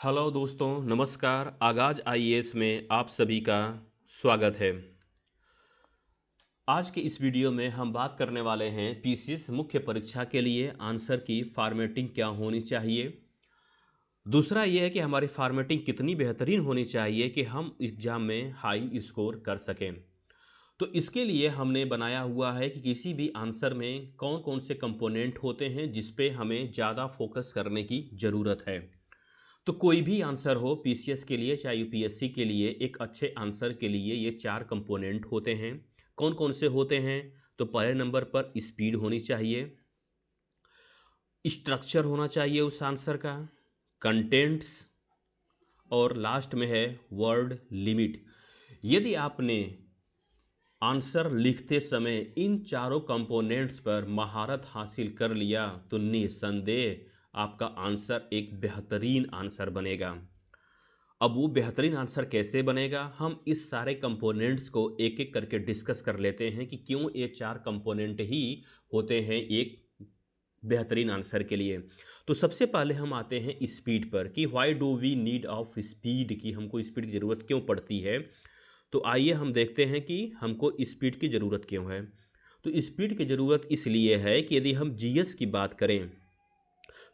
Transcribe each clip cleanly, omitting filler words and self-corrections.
Hello दोस्तों, नमस्कार। आगाज आईएएस में आप सभी का स्वागत है। आज के इस वीडियो में हम बात करने वाले हैं पीसीएस मुख्य परीक्षा के लिए आंसर की फॉर्मेटिंग क्या होनी चाहिए। दूसरा ये है कि हमारी फॉर्मेटिंग कितनी बेहतरीन होनी चाहिए कि हम एग्जाम में हाई स्कोर कर सकें। तो इसके लिए हमने बनाया हुआ है कि किसी भी आंसर में कौन कौन से कंपोनेंट होते हैं जिस पे हमें ज़्यादा फोकस करने की ज़रूरत है। तो कोई भी आंसर हो पीसीएस के लिए चाहे यूपीएससी के लिए, एक अच्छे आंसर के लिए ये चार कंपोनेंट होते हैं। कौन कौन से होते हैं? तो पहले नंबर पर स्पीड होनी चाहिए, स्ट्रक्चर होना चाहिए उस आंसर का, कंटेंट्स, और लास्ट में है वर्ड लिमिट। यदि आपने आंसर लिखते समय इन चारों कंपोनेंट्स पर महारत हासिल कर लिया तो निस्संदेह आपका आंसर एक बेहतरीन आंसर बनेगा। अब वो बेहतरीन आंसर कैसे बनेगा, हम इस सारे कंपोनेंट्स को एक एक करके डिस्कस कर लेते हैं कि क्यों ये चार कंपोनेंट ही होते हैं एक बेहतरीन आंसर के लिए। तो सबसे पहले हम आते हैं स्पीड पर कि why do we need of speed, कि हमको स्पीड की ज़रूरत क्यों पड़ती है। तो आइए हम देखते हैं कि हमको स्पीड की ज़रूरत क्यों है। तो स्पीड की ज़रूरत इसलिए है कि यदि हम जीएस की बात करें,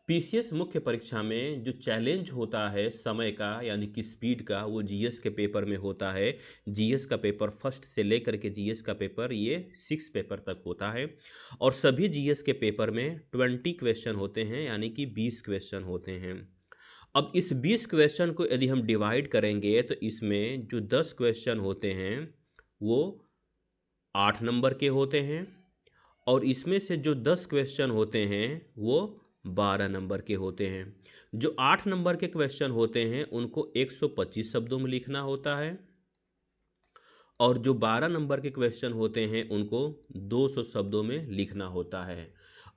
पीसीएस मुख्य परीक्षा में जो चैलेंज होता है समय का यानी कि स्पीड का, वो जीएस के पेपर में होता है। जीएस का पेपर फर्स्ट से लेकर के जीएस का पेपर ये 6 पेपर तक होता है और सभी जीएस के पेपर में 20 क्वेश्चन होते हैं यानी कि 20 क्वेश्चन होते हैं। अब इस 20 क्वेश्चन को यदि हम डिवाइड करेंगे तो इसमें जो 10 क्वेश्चन होते हैं वो 8 नंबर के होते हैं और इसमें से जो 10 क्वेश्चन होते हैं वो 12 नंबर के होते हैं। जो 8 नंबर के क्वेश्चन होते हैं उनको 125 शब्दों में लिखना होता है और जो 12 नंबर के क्वेश्चन होते हैं उनको 200 शब्दों में लिखना होता है।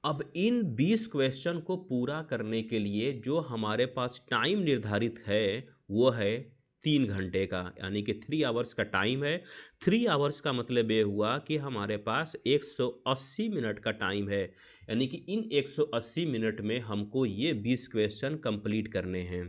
अब इन 20 क्वेश्चन को पूरा करने के लिए जो हमारे पास टाइम निर्धारित है वो है 3 घंटे का, यानी कि 3 आवर्स का टाइम है। 3 आवर्स का मतलब ये हुआ कि हमारे पास 180 मिनट का टाइम है, यानी कि इन 180 मिनट में हमको ये 20 क्वेश्चन कंप्लीट करने हैं।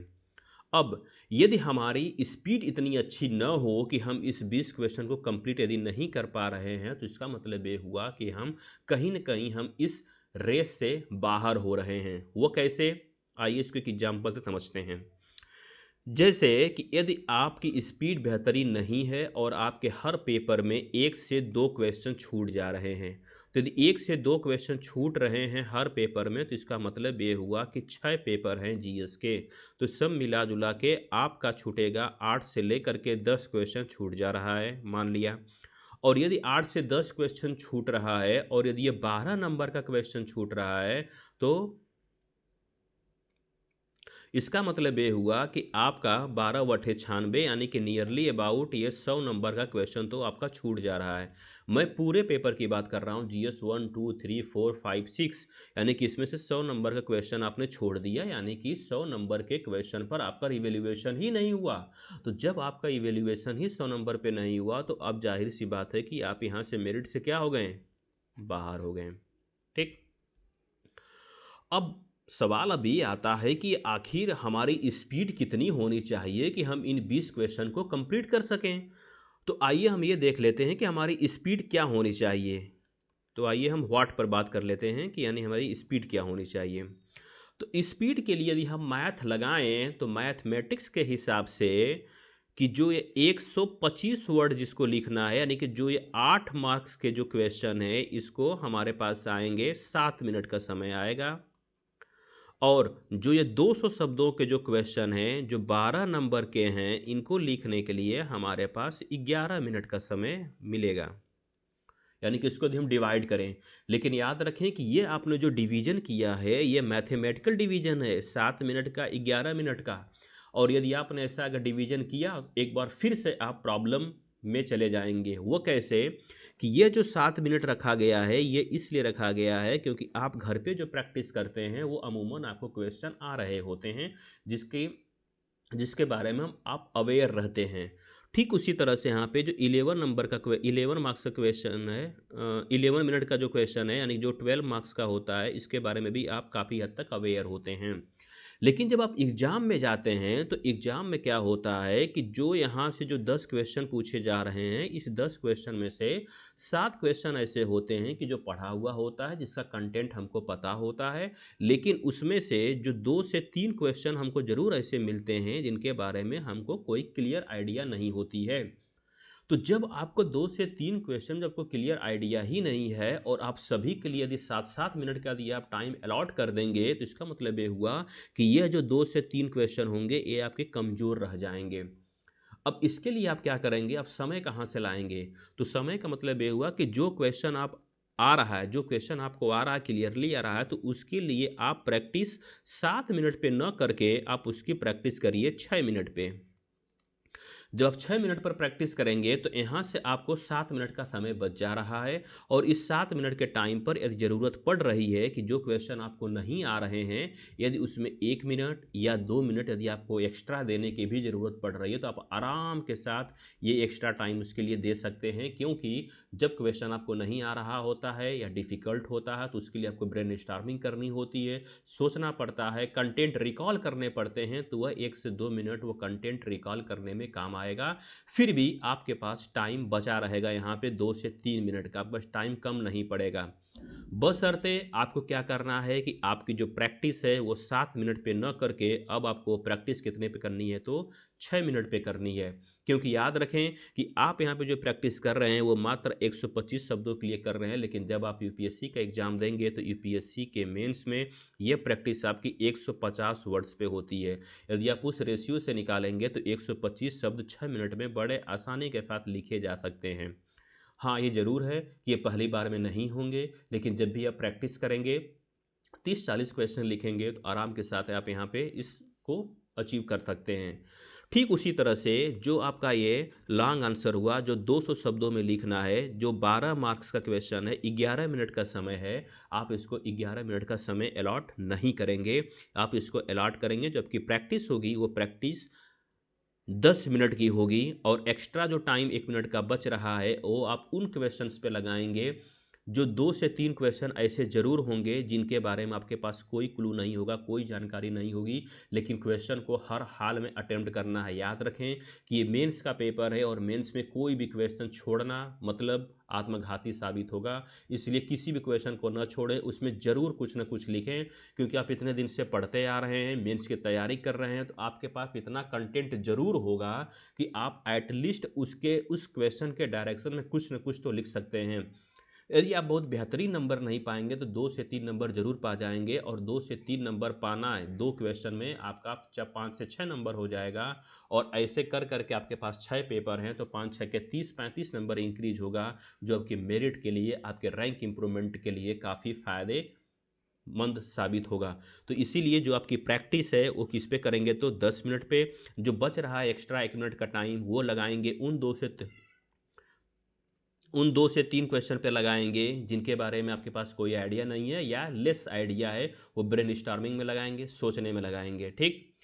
अब यदि हमारी स्पीड इतनी अच्छी न हो कि हम इस 20 क्वेश्चन को कंप्लीट यदि नहीं कर पा रहे हैं तो इसका मतलब ये हुआ कि हम कहीं न कहीं हम इस रेस से बाहर हो रहे हैं। वो कैसे? आइए इसको एक एग्जाम्पल से समझते हैं। जैसे कि यदि आपकी स्पीड बेहतरीन नहीं है और आपके हर पेपर में 1 से 2 क्वेश्चन छूट जा रहे हैं, तो यदि 1 से 2 क्वेश्चन छूट रहे हैं हर पेपर में तो इसका मतलब ये हुआ कि 6 पेपर हैं जीएस के, तो सब मिला जुला के आपका छूटेगा 8 से लेकर के 10 क्वेश्चन छूट जा रहा है मान लिया। और यदि 8 से 10 क्वेश्चन छूट रहा है और यदि ये 12 नंबर का क्वेश्चन छूट रहा है तो इसका मतलब ये हुआ कि आपका 12/96 यानी कि नियरली अबाउट ये 100 नंबर का क्वेश्चन तो आपका छूट जा रहा है। मैं पूरे पेपर की बात कर रहा हूँ, जीएस 1 2 3 4 5 6, यानी कि इसमें से 100 नंबर का क्वेश्चन आपने छोड़ दिया, यानी कि 100 नंबर के क्वेश्चन पर आपका इवेल्युएशन ही नहीं हुआ। तो जब आपका इवेल्युएशन ही 100 नंबर पे नहीं हुआ तो अब जाहिर सी बात है कि आप यहाँ से मेरिट से क्या हो गए? बाहर हो गए। ठीक। अब सवाल अब ये आता है कि आखिर हमारी स्पीड कितनी होनी चाहिए कि हम इन 20 क्वेश्चन को कंप्लीट कर सकें। तो आइए हम ये देख लेते हैं कि हमारी स्पीड क्या होनी चाहिए। तो आइए हम व्हाट पर बात कर लेते हैं कि यानी हमारी स्पीड क्या होनी चाहिए। तो स्पीड के लिए यदि हम मैथ लगाएं तो मैथमेटिक्स के हिसाब से कि जो ये 125 वर्ड जिसको लिखना है, यानी कि जो ये 8 मार्क्स के जो क्वेश्चन है इसको हमारे पास आएंगे 7 मिनट का समय आएगा और जो ये 200 शब्दों के जो क्वेश्चन हैं जो 12 नंबर के हैं इनको लिखने के लिए हमारे पास 11 मिनट का समय मिलेगा, यानी कि इसको यदि हम डिवाइड करें। लेकिन याद रखें कि ये आपने जो डिवीजन किया है ये मैथमेटिकल डिवीजन है, 7 मिनट का 11 मिनट का। और यदि आपने ऐसा अगर डिवीजन किया एक बार फिर से आप प्रॉब्लम में चले जाएंगे। वो कैसे? कि ये जो 7 मिनट रखा गया है ये इसलिए रखा गया है क्योंकि आप घर पे जो प्रैक्टिस करते हैं वो अमूमन आपको क्वेश्चन आ रहे होते हैं जिसके जिसके बारे में हम आप अवेयर रहते हैं। ठीक उसी तरह से यहाँ पे जो 11 मार्क्स का क्वेश्चन है, 11 मिनट का जो क्वेश्चन है यानी जो 12 मार्क्स का होता है इसके बारे में भी आप काफ़ी हद तक अवेयर होते हैं। लेकिन जब आप एग्जाम में जाते हैं तो एग्जाम में क्या होता है कि जो यहाँ से जो 10 क्वेश्चन पूछे जा रहे हैं, इस 10 क्वेश्चन में से 7 क्वेश्चन ऐसे होते हैं कि जो पढ़ा हुआ होता है, जिसका कंटेंट हमको पता होता है, लेकिन उसमें से जो 2 से 3 क्वेश्चन हमको जरूर ऐसे मिलते हैं जिनके बारे में हमको कोई क्लियर आइडिया नहीं होती है। तो जब आपको 2 से 3 क्वेश्चन जब आपको क्लियर आइडिया ही नहीं है और आप सभी के लिए यदि 7-7 मिनट का यदि आप टाइम अलॉट कर देंगे, तो इसका मतलब ये हुआ कि यह जो 2 से 3 क्वेश्चन होंगे ये आपके कमजोर रह जाएंगे। अब इसके लिए आप क्या करेंगे, आप समय कहाँ से लाएंगे? तो समय का मतलब ये हुआ कि जो क्वेश्चन आप आ रहा है, जो क्वेश्चन आपको आ रहा है, क्लियरली आ रहा है, तो उसके लिए आप प्रैक्टिस 7 मिनट पे न करके आप उसकी प्रैक्टिस करिए 6 मिनट पे। जब आप 6 मिनट पर प्रैक्टिस करेंगे तो यहाँ से आपको 7 मिनट का समय बच जा रहा है। और इस 7 मिनट के टाइम पर यदि ज़रूरत पड़ रही है कि जो क्वेश्चन आपको नहीं आ रहे हैं, यदि उसमें 1 मिनट या 2 मिनट यदि आपको एक्स्ट्रा देने की भी ज़रूरत पड़ रही है, तो आप आराम के साथ ये एक्स्ट्रा टाइम उसके लिए दे सकते हैं। क्योंकि जब क्वेश्चन आपको नहीं आ रहा होता है या डिफ़िकल्ट होता है, तो उसके लिए आपको ब्रेन स्टॉर्मिंग करनी होती है, सोचना पड़ता है, कंटेंट रिकॉल करने पड़ते हैं, तो वह 1 से 2 मिनट वो कंटेंट रिकॉल करने में काम आएगा। फिर भी आपके पास टाइम बचा रहेगा, यहाँ पे 2 से 3 मिनट का, बस टाइम कम नहीं पड़ेगा। बशर्ते आपको क्या करना है कि आपकी जो प्रैक्टिस है वो 7 मिनट पे न करके अब आपको प्रैक्टिस कितने पे करनी है, तो 6 मिनट पे करनी है। क्योंकि याद रखें कि आप यहाँ पे जो प्रैक्टिस कर रहे हैं वो मात्र 125 शब्दों के लिए कर रहे हैं, लेकिन जब आप यूपीएससी का एग्जाम देंगे तो यूपीएससी के मेंस में ये प्रैक्टिस आपकी 150 वर्ड्स पे होती है। यदि आप उस रेशियो से निकालेंगे तो 125 शब्द 6 मिनट में बड़े आसानी के साथ लिखे जा सकते हैं। हाँ, ये ज़रूर है कि ये पहली बार में नहीं होंगे, लेकिन जब भी आप प्रैक्टिस करेंगे 30-40 क्वेश्चन लिखेंगे तो आराम के साथ आप यहाँ पे इसको अचीव कर सकते हैं। ठीक उसी तरह से जो आपका ये लॉन्ग आंसर हुआ, जो 200 शब्दों में लिखना है, जो 12 मार्क्स का क्वेश्चन है, 11 मिनट का समय है, आप इसको 11 मिनट का समय अलॉट नहीं करेंगे। आप इसको अलॉट करेंगे, जबकि प्रैक्टिस होगी वो प्रैक्टिस 10 मिनट की होगी। और एक्स्ट्रा जो टाइम 1 मिनट का बच रहा है वो आप उन क्वेश्चंस पे लगाएंगे जो 2 से 3 क्वेश्चन ऐसे जरूर होंगे जिनके बारे में आपके पास कोई क्लू नहीं होगा, कोई जानकारी नहीं होगी, लेकिन क्वेश्चन को हर हाल में अटेम्प्ट करना है। याद रखें कि ये मेंस का पेपर है और मेंस में कोई भी क्वेश्चन छोड़ना मतलब आत्मघाती साबित होगा। इसलिए किसी भी क्वेश्चन को न छोड़ें, उसमें ज़रूर कुछ ना कुछ लिखें। क्योंकि आप इतने दिन से पढ़ते आ रहे हैं, मेंस की तैयारी कर रहे हैं, तो आपके पास इतना कंटेंट जरूर होगा कि आप एटलीस्ट उसके उस क्वेश्चन के डायरेक्शन में कुछ न कुछ तो लिख सकते हैं। यदि आप बहुत बेहतरीन नंबर नहीं पाएंगे तो 2 से 3 नंबर जरूर पा जाएंगे। और 2 से 3 नंबर पाना है 2 क्वेश्चन में, आपका 5 से 6 नंबर हो जाएगा। और ऐसे कर करके आपके पास 6 पेपर हैं तो 5 6 के 30-35 नंबर इंक्रीज होगा, जो आपके मेरिट के लिए, आपके रैंक इंप्रूवमेंट के लिए काफ़ी फायदेमंद साबित होगा। तो इसीलिए जो आपकी प्रैक्टिस है वो किस पे करेंगे, तो 10 मिनट पे। जो बच रहा है एक्स्ट्रा 1 मिनट का टाइम वो लगाएंगे उन 2 से 3 क्वेश्चन पे लगाएंगे जिनके बारे में आपके पास कोई आइडिया नहीं है या लेस आइडिया है, वो ब्रेन स्टॉर्मिंग में लगाएंगे, सोचने में लगाएंगे। ठीक,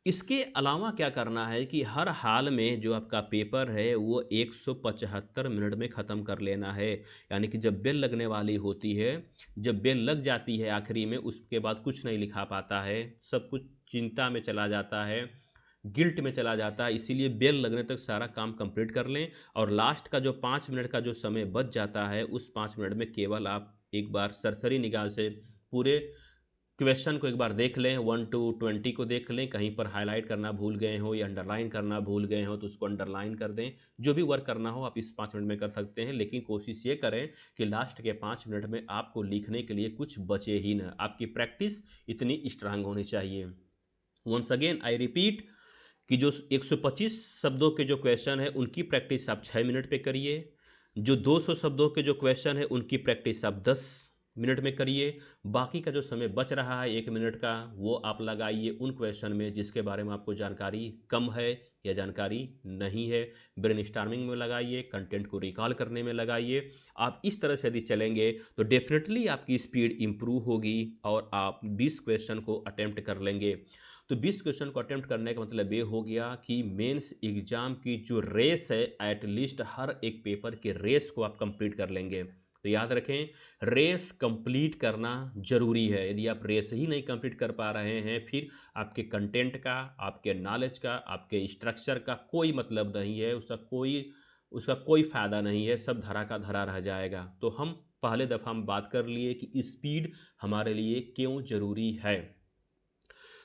इसके अलावा क्या करना है कि हर हाल में जो आपका पेपर है वो 175 मिनट में ख़त्म कर लेना है। यानी कि जब बेल लगने वाली होती है, जब बेल लग जाती है आखिरी में, उसके बाद कुछ नहीं लिखा पाता है, सब कुछ चिंता में चला जाता है, गिल्ट में चला जाता है। इसीलिए बेल लगने तक सारा काम कंप्लीट कर लें। और लास्ट का जो 5 मिनट का जो समय बच जाता है, उस 5 मिनट में केवल आप एक बार सरसरी निगाह से पूरे क्वेश्चन को एक बार देख लें, 1 to 20 को देख लें, कहीं पर हाईलाइट करना भूल गए हो या अंडरलाइन करना भूल गए हो तो उसको अंडरलाइन कर दें। जो भी वर्क करना हो आप इस 5 मिनट में कर सकते हैं, लेकिन कोशिश ये करें कि लास्ट के 5 मिनट में आपको लिखने के लिए कुछ बचे ही ना। आपकी प्रैक्टिस इतनी स्ट्रांग होनी चाहिए। वंस अगेन आई रिपीट कि जो 125 शब्दों के जो क्वेश्चन है उनकी प्रैक्टिस आप 6 मिनट पे करिए। जो 200 शब्दों के जो क्वेश्चन है उनकी प्रैक्टिस आप 10 मिनट में करिए। बाकी का जो समय बच रहा है 1 मिनट का, वो आप लगाइए उन क्वेश्चन में जिसके बारे में आपको जानकारी कम है या जानकारी नहीं है। ब्रेन स्टॉर्मिंग में लगाइए, कंटेंट को रिकॉल करने में लगाइए। आप इस तरह से यदि चलेंगे तो डेफिनेटली आपकी स्पीड इंप्रूव होगी और आप 20 क्वेश्चन को अटेम्प्ट कर लेंगे। तो 20 क्वेश्चन को अटेम्प्ट करने का मतलब ये हो गया कि मेंस एग्जाम की जो रेस है, एटलीस्ट हर एक पेपर के रेस को आप कंप्लीट कर लेंगे। तो याद रखें, रेस कंप्लीट करना जरूरी है। यदि आप रेस ही नहीं कंप्लीट कर पा रहे हैं, फिर आपके कंटेंट का, आपके नॉलेज का, आपके स्ट्रक्चर का कोई मतलब नहीं है, उसका कोई फायदा नहीं है, सब धरा का धरा रह जाएगा। तो हम पहले दफा हम बात कर लिए कि स्पीड हमारे लिए क्यों जरूरी है।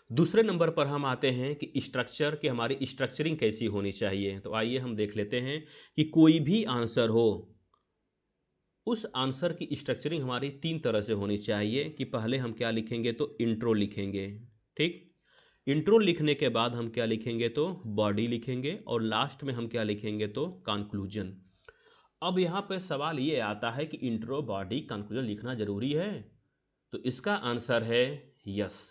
दूसरे नंबर पर हम आते हैं कि स्ट्रक्चर, कि हमारी स्ट्रक्चरिंग कैसी होनी चाहिए। तो आइए हम देख लेते हैं कि कोई भी आंसर हो, उस आंसर की स्ट्रक्चरिंग हमारी 3 तरह से होनी चाहिए। कि पहले हम क्या लिखेंगे, तो इंट्रो लिखेंगे, ठीक। इंट्रो लिखने के बाद हम क्या लिखेंगे, तो बॉडी लिखेंगे, और लास्ट में हम क्या लिखेंगे, तो कंक्लूजन। अब यहाँ पे सवाल ये आता है कि इंट्रो, बॉडी, कंक्लूजन लिखना जरूरी है। तो इसका आंसर है यस।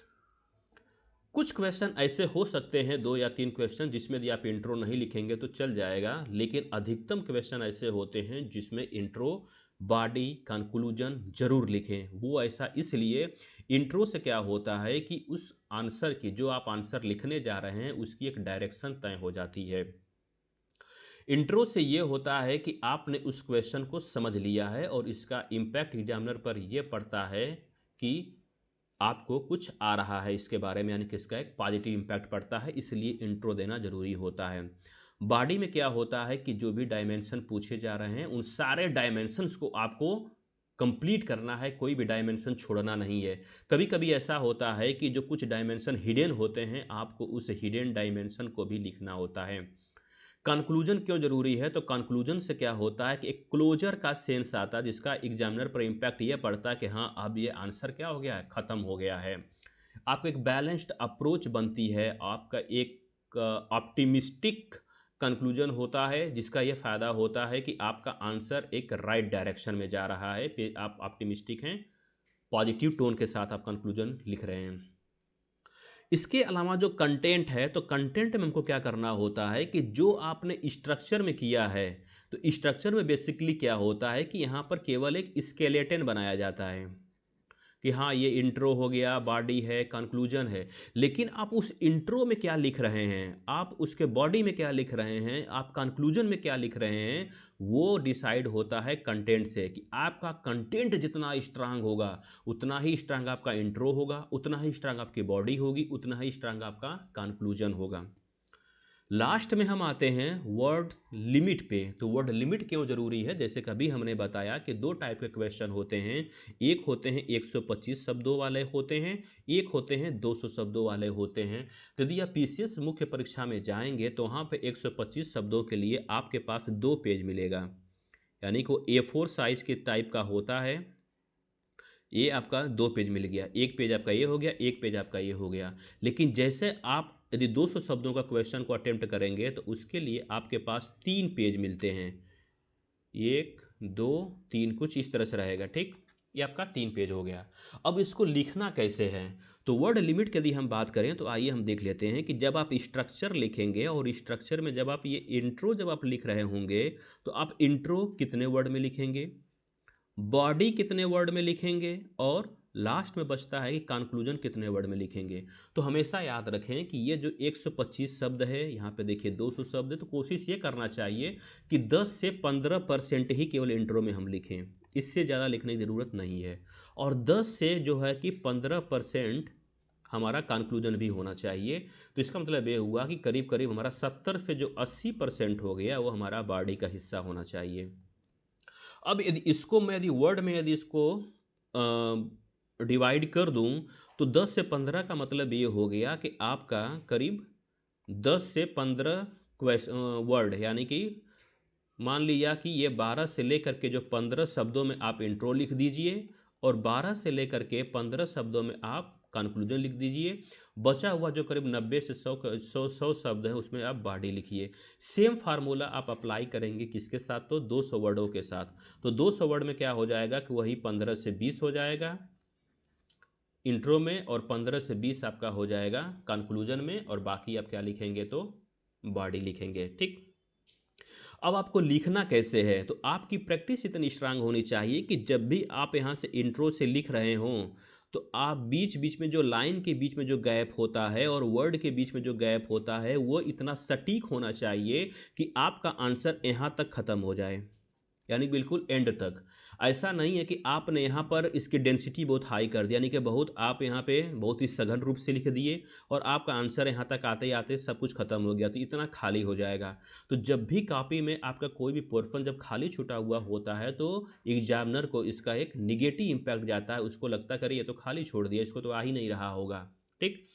कुछ क्वेश्चन ऐसे हो सकते हैं, 2 या 3 क्वेश्चन, जिसमें यदि आप इंट्रो नहीं लिखेंगे तो चल जाएगा, लेकिन अधिकतम क्वेश्चन ऐसे होते हैं जिसमें इंट्रो, बॉडी, कंक्लूजन जरूर लिखें। वो ऐसा इसलिए, इंट्रो से क्या होता है कि उस आंसर की, जो आप आंसर लिखने जा रहे हैं, उसकी एक डायरेक्शन तय हो जाती है। इंट्रो से ये होता है कि आपने उस क्वेश्चन को समझ लिया है और इसका इम्पैक्ट एग्जामिनर पर यह पड़ता है कि आपको कुछ आ रहा है इसके बारे में, यानी कि इसका एक पॉजिटिव इम्पैक्ट पड़ता है, इसलिए इंट्रो देना जरूरी होता है। बॉडी में क्या होता है कि जो भी डायमेंशन पूछे जा रहे हैं, उन सारे डायमेंशंस को आपको कंप्लीट करना है, कोई भी डायमेंशन छोड़ना नहीं है। कभी कभी ऐसा होता है कि जो कुछ डायमेंशन हिडन होते हैं, आपको उस हिडन डायमेंशन को भी लिखना होता है। कंक्लूजन क्यों जरूरी है, तो कंक्लूजन से क्या होता है कि एक क्लोजर का सेंस आता है, जिसका एग्जामिनर पर इम्पैक्ट ये पड़ता है कि हाँ, अब ये आंसर क्या हो गया है, खत्म हो गया है। आपको एक बैलेंस्ड अप्रोच बनती है, आपका एक ऑप्टिमिस्टिक कंक्लूजन होता है, जिसका ये फायदा होता है कि आपका आंसर एक राइट डायरेक्शन में जा रहा है, फिर आप ऑप्टिमिस्टिक हैं, पॉजिटिव टोन के साथ आप कंक्लूजन लिख रहे हैं। इसके अलावा जो कंटेंट है, तो कंटेंट में हमको क्या करना होता है कि जो आपने स्ट्रक्चर में किया है, तो स्ट्रक्चर में बेसिकली क्या होता है कि यहाँ पर केवल एक स्केलेटन बनाया जाता है कि हाँ, ये इंट्रो हो गया, बॉडी है, कंक्लूजन है। लेकिन आप उस इंट्रो में क्या लिख रहे हैं, आप उसके बॉडी में क्या लिख रहे हैं, आप कंक्लूजन में क्या लिख रहे हैं, वो डिसाइड होता है कंटेंट से। कि आपका कंटेंट जितना स्ट्रांग होगा, उतना ही स्ट्रांग आपका इंट्रो होगा, उतना ही स्ट्रांग आपकी बॉडी होगी, उतना ही स्ट्रांग आपका कंक्लूजन होगा। लास्ट में हम आते हैं वर्ड लिमिट पे। तो वर्ड लिमिट क्यों जरूरी है, जैसे कभी हमने बताया कि 2 टाइप के क्वेश्चन होते हैं। एक होते हैं 125 शब्दों वाले होते हैं, एक होते हैं 200 शब्दों वाले होते हैं। तो यदि आप पीसीएस मुख्य परीक्षा में जाएंगे, तो वहाँ पे 125 शब्दों के लिए आपके पास 2 पेज मिलेगा, यानी कि वो A4 साइज के टाइप का होता है। ये आपका 2 पेज मिल गया, एक पेज आपका ये हो गया, एक पेज आपका ये हो गया। लेकिन जैसे आप यदि 200 शब्दों का क्वेश्चन को अटेम्प्ट करेंगे, तो उसके लिए आपके पास 3 पेज मिलते हैं, 1 2 3, कुछ इस तरह से रहेगा, ठीक। ये आपका 3 पेज हो गया। अब इसको लिखना कैसे है, तो वर्ड लिमिट की यदि हम बात करें, तो आइए हम देख लेते हैं कि जब आप स्ट्रक्चर लिखेंगे, और स्ट्रक्चर में जब आप ये इंट्रो जब आप लिख रहे होंगे, तो आप इंट्रो कितने वर्ड में लिखेंगे, बॉडी कितने वर्ड में लिखेंगे, और लास्ट में बचता है कि कंक्लूजन कितने वर्ड में लिखेंगे। तो हमेशा याद रखें कि ये जो 125 शब्द है, यहाँ पे देखिए 200 शब्द है, तो कोशिश ये करना चाहिए कि 10 से 15% ही केवल इंट्रो में हम लिखें, इससे ज़्यादा लिखने की ज़रूरत नहीं है। और 10 से जो है कि 15% हमारा कंक्लूजन भी होना चाहिए। तो इसका मतलब ये हुआ कि करीब करीब हमारा 70 से जो 80% हो गया, वो हमारा बॉडी का हिस्सा होना चाहिए। अब यदि इसको मैं यदि वर्ड में यदि इसको डिवाइड कर दूं, तो 10 से 15 का मतलब ये हो गया कि आपका करीब 10 से 15 वर्ड, यानी कि मान लिया कि ये 12 से लेकर के जो 15 शब्दों में आप इंट्रो लिख दीजिए, और 12 से लेकर के 15 शब्दों में आप कंक्लूजन लिख दीजिए। बचा हुआ जो करीब 90 से 100 शब्द हैं, उसमें आप बॉडी लिखिए। सेम फार्मूला आप अप्लाई करेंगे किसके साथ, तो 200 वर्डों के साथ। तो 200 वर्ड में क्या हो जाएगा कि वही 15 से 20 हो जाएगा इंट्रो में, और 15 से 20 आपका हो जाएगा कंक्लूजन में, और बाकी आप क्या लिखेंगे, तो बॉडी लिखेंगे, ठीक। अब आपको लिखना कैसे है, तो आपकी प्रैक्टिस इतनी स्ट्रांग होनी चाहिए कि जब भी आप यहाँ से इंट्रो से लिख रहे हों, तो आप बीच बीच में जो लाइन के बीच में जो गैप होता है और वर्ड के बीच में जो गैप होता है, वो इतना सटीक होना चाहिए कि आपका आंसर यहाँ तक खत्म हो जाए। यानी बिल्कुल एंड तक। ऐसा नहीं है कि आपने यहाँ पर इसकी डेंसिटी बहुत हाई कर दी, यानी कि बहुत आप यहाँ पे बहुत ही सघन रूप से लिख दिए और आपका आंसर यहाँ तक आते आते सब कुछ खत्म हो गया, तो इतना खाली हो जाएगा। तो जब भी कॉपी में आपका कोई भी पोर्शन जब खाली छूटा हुआ होता है तो एग्जामिनर को इसका एक निगेटिव इम्पैक्ट जाता है, उसको लगता है ये तो खाली छोड़ दिया, इसको तो आ ही नहीं रहा होगा। ठीक,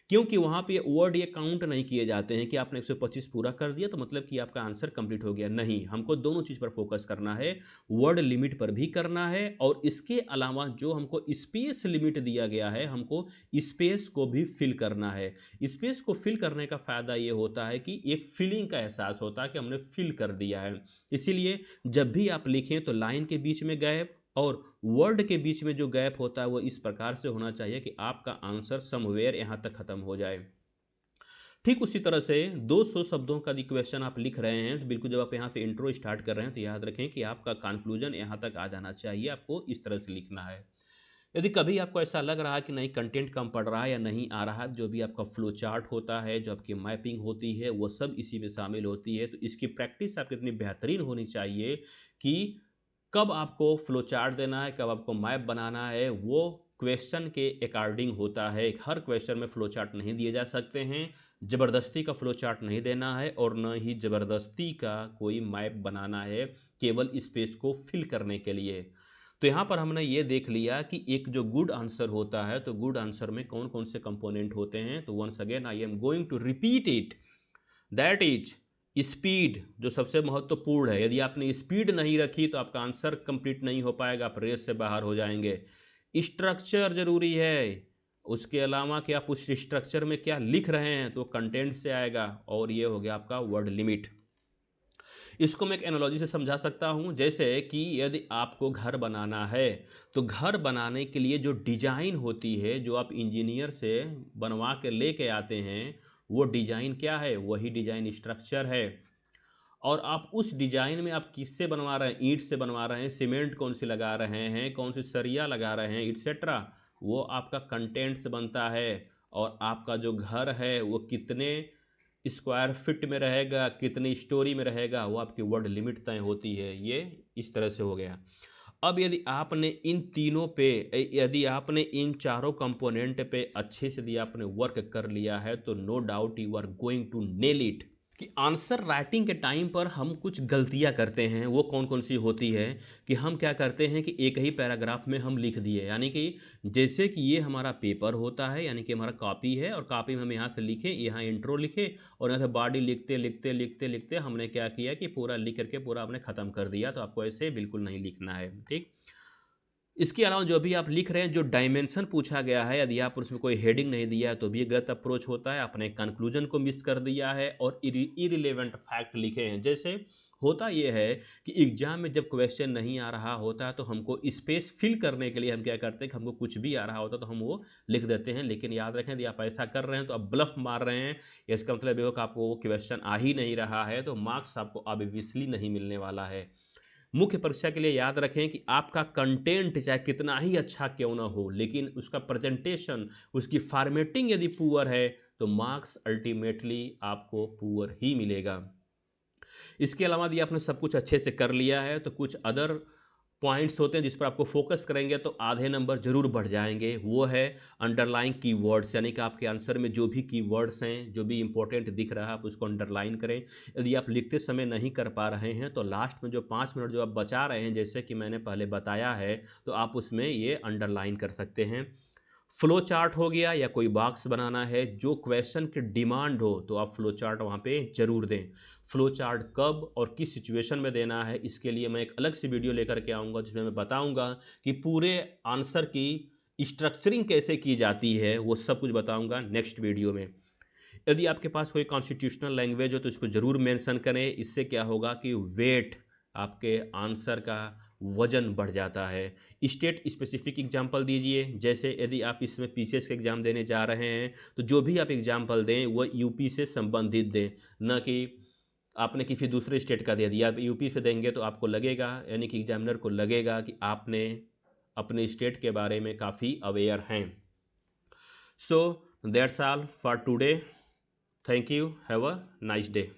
क्योंकि वहाँ पे वर्ड ये काउंट नहीं किए जाते हैं कि आपने 125 पूरा कर दिया तो मतलब कि आपका आंसर कंप्लीट हो गया। नहीं, हमको दोनों चीज़ पर फोकस करना है, वर्ड लिमिट पर भी करना है और इसके अलावा जो हमको स्पेस लिमिट दिया गया है हमको स्पेस को भी फिल करना है। स्पेस को फिल करने का फ़ायदा ये होता है कि एक फिलिंग का एहसास होता है कि हमने फिल कर दिया है। इसीलिए जब भी आप लिखें तो लाइन के बीच में गैप और वर्ड के बीच में जो गैप होता है वो इस प्रकार से होना चाहिए कि आपका आंसर समवेयर यहाँ तक खत्म हो जाए। ठीक उसी तरह से 200 शब्दों का क्वेश्चन आप लिख रहे हैं तो बिल्कुल जब आप यहाँ पे इंट्रो स्टार्ट कर रहे हैं तो याद रखें कि आपका कंक्लूजन यहाँ तक आ जाना चाहिए, आपको इस तरह से लिखना है। यदि कभी आपको ऐसा लग रहा है कि नहीं कंटेंट कम पड़ रहा है या नहीं आ रहा है, जो भी आपका फ्लो चार्ट होता है, जो आपकी मैपिंग होती है, वो सब इसी में शामिल होती है। तो इसकी प्रैक्टिस आपकी इतनी बेहतरीन होनी चाहिए कि कब आपको फ्लो चार्ट देना है, कब आपको मैप बनाना है, वो क्वेश्चन के अकॉर्डिंग होता है। हर क्वेश्चन में फ्लो चार्ट नहीं दिए जा सकते हैं, ज़बरदस्ती का फ्लो चार्ट नहीं देना है और न ही ज़बरदस्ती का कोई मैप बनाना है केवल स्पेस को फिल करने के लिए। तो यहाँ पर हमने ये देख लिया कि एक जो गुड आंसर होता है तो गुड आंसर में कौन कौन से कंपोनेंट होते हैं। तो once again I am going to repeat it, that is speed जो सबसे महत्वपूर्ण है। यदि आपने स्पीड नहीं रखी तो आपका आंसर कंप्लीट नहीं हो पाएगा, आप रेस से बाहर हो जाएंगे। स्ट्रक्चर जरूरी है, उसके अलावा कि आप उस स्ट्रक्चर में क्या लिख रहे हैं तो कंटेंट से आएगा। और ये हो गया आपका वर्ड लिमिट। इसको मैं एक एनालॉजी से समझा सकता हूँ, जैसे कि यदि आपको घर बनाना है तो घर बनाने के लिए जो डिजाइन होती है, जो आप इंजीनियर से बनवा के लेके आते हैं, वो डिजाइन क्या है, वही डिजाइन स्ट्रक्चर है। और आप उस डिजाइन में आप किससे बनवा रहे हैं, ईंट से बनवा रहे हैं, सीमेंट कौन सी लगा रहे हैं, कौन सी सरिया लगा रहे हैं, इट्सेट्रा, वो आपका कंटेंट से बनता है। और आपका जो घर है वो कितने स्क्वायर फिट में रहेगा, कितनी स्टोरी में रहेगा, वो आपकी वर्ड लिमिट तय होती है। ये इस तरह से हो गया। अब यदि आपने इन तीनों पे, यदि आपने इन चारों कंपोनेंट पे अच्छे से दिया, आपने वर्क कर लिया है तो no doubt you are going to nail it. कि आंसर राइटिंग के टाइम पर हम कुछ गलतियां करते हैं, वो कौन कौन सी होती है कि हम क्या करते हैं कि एक ही पैराग्राफ में हम लिख दिए, यानी कि जैसे कि ये हमारा पेपर होता है, यानी कि हमारा कॉपी है और कॉपी में हम यहाँ से लिखे, यहाँ इंट्रो लिखे और यहाँ से बॉडी लिखते लिखते लिखते लिखते हमने क्या किया कि पूरा लिख करके पूरा आपने ख़त्म कर दिया। तो आपको ऐसे बिल्कुल नहीं लिखना है। ठीक, इसके अलावा जो भी आप लिख रहे हैं, जो डायमेंशन पूछा गया है, यदि आप उसमें कोई हेडिंग नहीं दिया है तो भी गलत अप्रोच होता है, आपने कंक्लूजन को मिस कर दिया है और इरिलेवेंट फैक्ट लिखे हैं। जैसे होता यह है कि एग्जाम में जब क्वेश्चन नहीं आ रहा होता है तो हमको स्पेस फिल करने के लिए हम क्या करते हैं कि हमको कुछ भी आ रहा होता है तो हम वो लिख देते हैं। लेकिन याद रखें यदि आप ऐसा कर रहे हैं तो आप ब्लफ मार रहे हैं, इसका मतलब ये हो कि आपको वो क्वेश्चन आ ही नहीं रहा है, तो मार्क्स आपको ऑब्वियसली नहीं मिलने वाला है। मुख्य परीक्षा के लिए याद रखें कि आपका कंटेंट चाहे कितना ही अच्छा क्यों ना हो, लेकिन उसका प्रेजेंटेशन, उसकी फॉर्मेटिंग यदि पुअर है तो मार्क्स अल्टीमेटली आपको पुअर ही मिलेगा। इसके अलावा यदि आपने सब कुछ अच्छे से कर लिया है तो कुछ अदर पॉइंट्स होते हैं जिस पर आपको फोकस करेंगे तो आधे नंबर जरूर बढ़ जाएंगे। वो है अंडरलाइन कीवर्ड्स, यानी कि आपके आंसर में जो भी कीवर्ड्स हैं, जो भी इंपॉर्टेंट दिख रहा है आप उसको अंडरलाइन करें। यदि आप लिखते समय नहीं कर पा रहे हैं तो लास्ट में जो 5 मिनट जो आप बचा रहे हैं, जैसे कि मैंने पहले बताया है, तो आप उसमें ये अंडरलाइन कर सकते हैं। फ्लो चार्ट हो गया या कोई बॉक्स बनाना है, जो क्वेश्चन की डिमांड हो तो आप फ्लो चार्ट वहाँ पे जरूर दें। फ्लो चार्ट कब और किस सिचुएशन में देना है, इसके लिए मैं एक अलग से वीडियो लेकर के आऊँगा जिसमें मैं बताऊँगा कि पूरे आंसर की स्ट्रक्चरिंग कैसे की जाती है, वो सब कुछ बताऊँगा नेक्स्ट वीडियो में। यदि आपके पास कोई कॉन्स्टिट्यूशनल लैंग्वेज हो तो इसको ज़रूर मेंशन करें। इससे क्या होगा कि वेट, आपके आंसर का वजन बढ़ जाता है। स्टेट स्पेसिफिक एग्जाम्पल दीजिए, जैसे यदि आप इसमें पीसीएस के एग्ज़ाम देने जा रहे हैं तो जो भी आप एग्जाम्पल दें वो यूपी से संबंधित दें, न कि आपने किसी दूसरे स्टेट का दे दिया। आप यूपी से देंगे तो आपको लगेगा, यानी कि एग्जामिनर को लगेगा कि आपने अपने स्टेट के बारे में काफ़ी अवेयर हैं। So that's all for today. Thank you. Have a nice day.